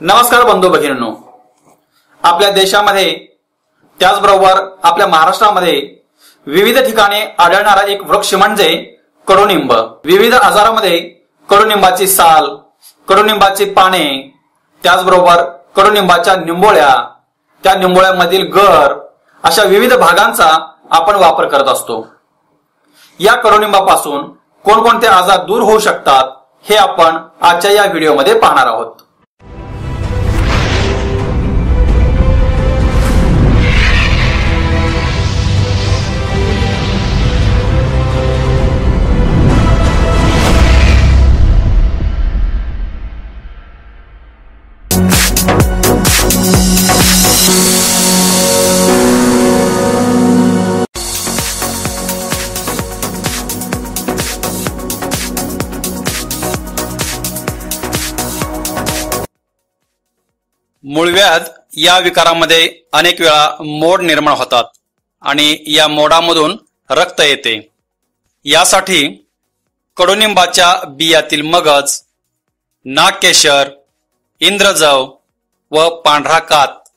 नमस्कार बंधू भगिनींनो, आपल्या देशामध्ये त्याचबरोबर आपल्या महाराष्ट्रामध्ये विविध ठिकाणी आढळणारा एक वृक्ष म्हणजे कडुनिंब। विविध आजारामध्ये कडुनिंबाची साल, कडुनिंबाची पाने, त्याचबरोबर कडुनिंबाच्या निंबोळ्या, त्या निंबोळ्यामधील गर अशा विविध भागांचा आपण वापर करत असतो। या कडुनिंबापासून कोणकोणते आजार दूर होऊ शकतात हे आपण आजच्या या व्हिडिओमध्ये पाहणार आहोत। मूळव्याध या विकारामध्ये अनेक वेळा मोड निर्माण होतात आणि या मोडामधून रक्त येते। यासाठी कडुनिंबाच्या बियातील मगज, नागकेशर, इंद्रजव व पांढरा कात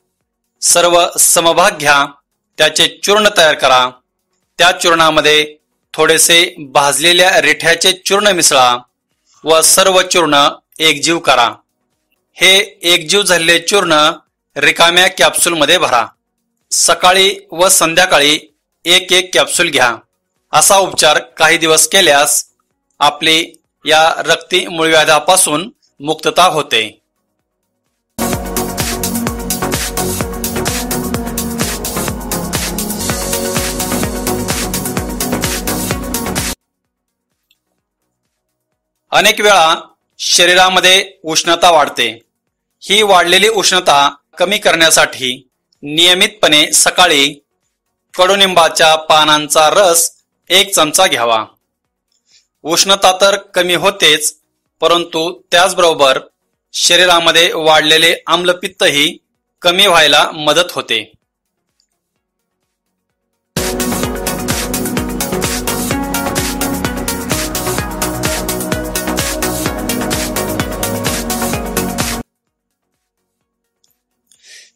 सर्व समभाग घ्या, त्याचे चूर्ण तयार करा। त्या चूर्णामध्ये थोडेसे भाजलेल्या रिठ्याचे चूर्ण मिसळा व सर्व चूर्ण एकजीव करा। हे एकजीव झालेले चूर्ण रिकाम्या कॅप्सूल मध्ये भरा। सकाळी व संध्याकाळी एक एक कॅप्सूल घ्या। असा उपचार काही दिवस केल्यास आपली या रक्ती मूळव्याधापासून मुक्तता होते। अनेक वेळा शरीरामध्ये उष्णता वाढते। ही वाढलेली उष्णता कमी करण्यासाठी नियमितपणे सकाळी कडुनिंबाच्या पानांचा रस 1 चमचा घ्यावा। उष्णता तर कमी होतेच, परंतु त्याचबरोबर शरीरामध्ये वाढलेले आम्लपित्तही कमी व्हायला मदत होते।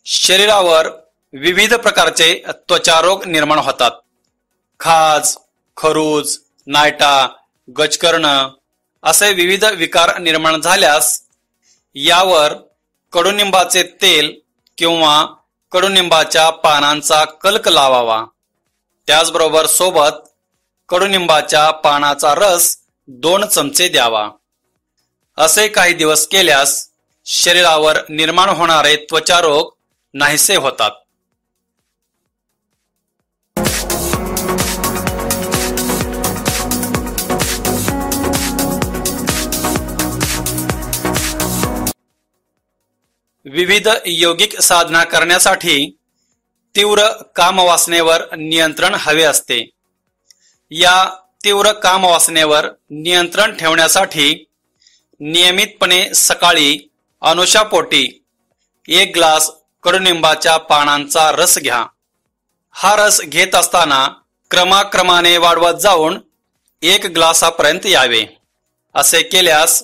शरीरावर विविध प्रकारचे त्वचारोग निर्माण होतात। खाज, खरूज, नायटा, गजकर्ण असे विविध विकार निर्माण झाल्यास यावर कडुनिंबाचे तेल किंवा कडुनिंबाच्या पानांचा कल्क लावावा। त्याचबरोबर सोबत कडुनिंबाच्या पानाचा रस 2 चमचे द्यावा। असे काही दिवस केल्यास शरीरावर निर्माण होणारे त्वचारोग नाहीसे होतात। विविध योगिक साधना करण्यासाठी तीव्र कामवासनेवर नियंत्रण हवे असते। या तीव्र कामवासनेवर नियंत्रण ठेवण्यासाठी नियमितपणे सकाळी अनुशापोटी 1 ग्लास कडुनिंबाच्या पानांचा रस घ्या। हा रस घेत असताना क्रमाक्रमाने वाढवत जाऊन 1 ग्लासापर्यंत यावे। असे केल्यास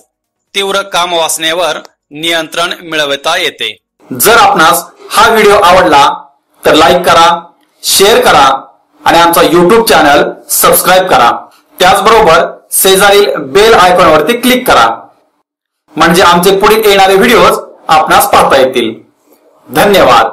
तीव्र कामवासनेवर नियंत्रण मिळवता येते। जर आपणास हा व्हिडिओ आवडला तर लाईक करा, शेअर करा आणि आमचा YouTube चॅनल सबस्क्राइब करा। त्याचबरोबर शेजारील बेल आयकॉनवरती क्लिक करा, म्हणजे आमचे पुढील येणारे व्हिडिओज आपणास पाहता येतील। धन्यवाद।